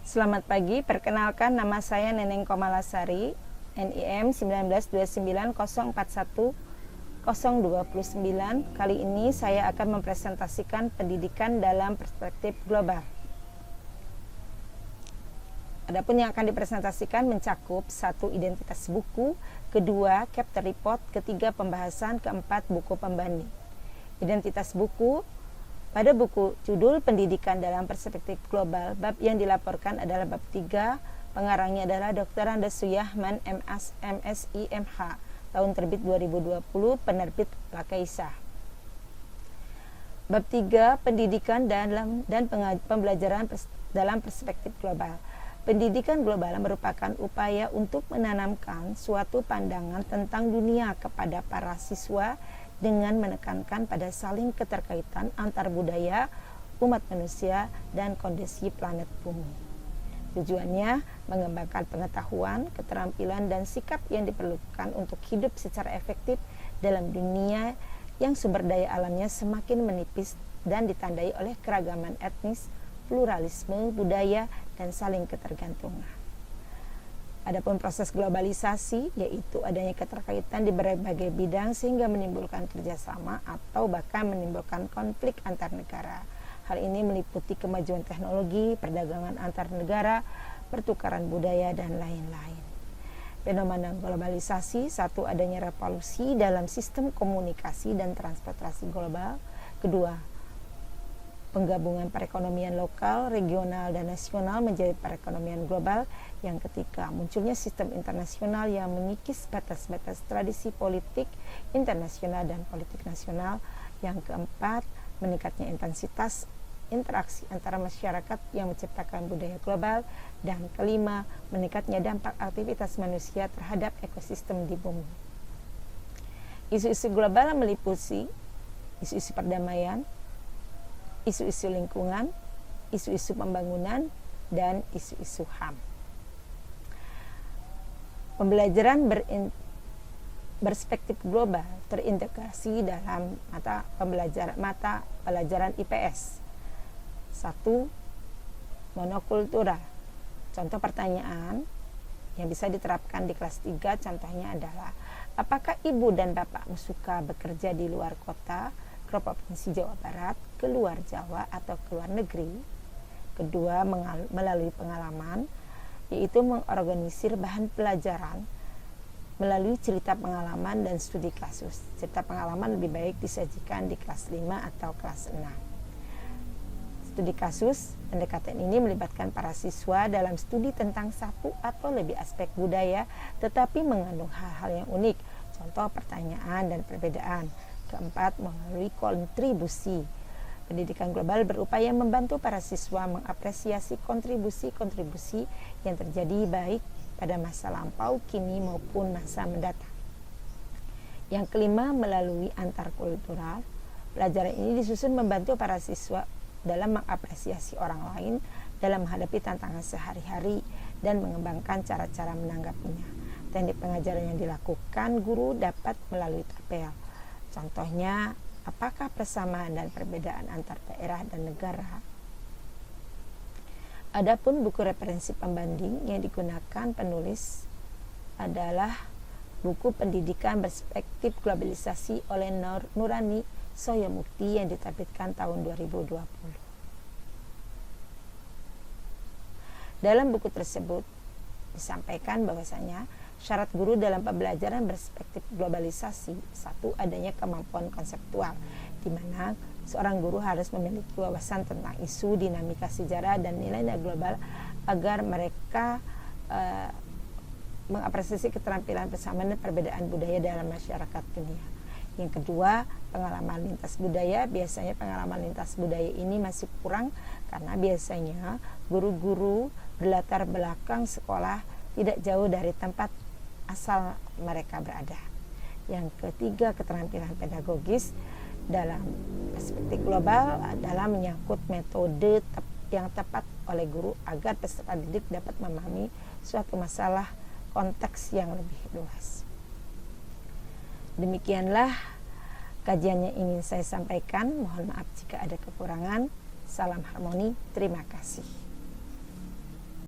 Selamat pagi, perkenalkan nama saya Neneng Komalasari, NIM 19290410229. Kali ini saya akan mempresentasikan pendidikan dalam perspektif global. Adapun yang akan dipresentasikan mencakup 1. Identitas buku, 2. Chapter report, 3. Pembahasan, 4. Buku pembanding. Identitas buku. Pada buku judul Pendidikan dalam Perspektif Global, bab yang dilaporkan adalah bab 3, pengarangnya adalah Dr. Andes Suyahman, MSI, MH, tahun terbit 2020, penerbit Lakaisah. Bab 3, Pendidikan dan Pembelajaran dalam Perspektif Global. Pendidikan global merupakan upaya untuk menanamkan suatu pandangan tentang dunia kepada para siswa dengan menekankan pada saling keterkaitan antar budaya, umat manusia, dan kondisi planet bumi. Tujuannya mengembangkan pengetahuan, keterampilan, dan sikap yang diperlukan untuk hidup secara efektif dalam dunia yang sumber daya alamnya semakin menipis dan ditandai oleh keragaman etnis, pluralisme, budaya, dan saling ketergantungan. Adapun proses globalisasi, yaitu adanya keterkaitan di berbagai bidang sehingga menimbulkan kerjasama atau bahkan menimbulkan konflik antar negara. Hal ini meliputi kemajuan teknologi, perdagangan antar negara, pertukaran budaya, dan lain-lain. Fenomena globalisasi, 1. Adanya revolusi dalam sistem komunikasi dan transportasi global. 2. Penggabungan perekonomian lokal, regional, dan nasional menjadi perekonomian global. Yang ketiga, munculnya sistem internasional yang mengikis batas-batas tradisi politik internasional dan politik nasional. Yang keempat, meningkatnya intensitas interaksi antara masyarakat yang menciptakan budaya global. Dan kelima, meningkatnya dampak aktivitas manusia terhadap ekosistem di bumi. Isu-isu global meliputi isu-isu perdamaian, isu-isu lingkungan, isu-isu pembangunan, dan isu-isu HAM. Pembelajaran berperspektif global terintegrasi dalam mata pelajaran IPS. 1. Monokultural. Contoh pertanyaan yang bisa diterapkan di kelas 3 contohnya adalah, apakah ibu dan bapakmu suka bekerja di luar kota, ke Provinsi Jawa Barat, ke luar Jawa, atau ke luar negeri? Kedua, melalui pengalaman, yaitu mengorganisir bahan pelajaran melalui cerita pengalaman dan studi kasus. Cerita pengalaman lebih baik disajikan di kelas 5 atau kelas 6. Studi kasus, pendekatan ini melibatkan para siswa dalam studi tentang satu atau lebih aspek budaya, tetapi mengandung hal-hal yang unik, contoh pertanyaan dan perbedaan. Keempat, melalui kontribusi. Pendidikan global berupaya membantu para siswa mengapresiasi kontribusi-kontribusi yang terjadi baik pada masa lampau, kini maupun masa mendatang. Yang kelima, melalui antarkultural. Pelajaran ini disusun membantu para siswa dalam mengapresiasi orang lain dalam menghadapi tantangan sehari-hari dan mengembangkan cara-cara menanggapinya. Teknik pengajaran yang dilakukan guru dapat melalui tabel. Contohnya, apakah persamaan dan perbedaan antar daerah dan negara? Adapun buku referensi pembanding yang digunakan penulis adalah buku Pendidikan Perspektif Globalisasi oleh Nurani Soyomukti yang diterbitkan tahun 2020. Dalam buku tersebut disampaikan bahwasanya syarat guru dalam pembelajaran berperspektif globalisasi, 1. Adanya kemampuan konseptual, di mana seorang guru harus memiliki wawasan tentang isu, dinamika sejarah, dan nilai-nilai global agar mereka mengapresiasi keterampilan persamaan dan perbedaan budaya dalam masyarakat dunia. Yang kedua, pengalaman lintas budaya. Biasanya pengalaman lintas budaya ini masih kurang karena biasanya guru-guru berlatar belakang sekolah tidak jauh dari tempat asal mereka berada. Yang ketiga, keterampilan pedagogis dalam perspektif global adalah menyangkut metode yang tepat oleh guru agar peserta didik dapat memahami suatu masalah konteks yang lebih luas. Demikianlah kajian yang ingin saya sampaikan. Mohon maaf jika ada kekurangan. Salam harmoni. Terima kasih.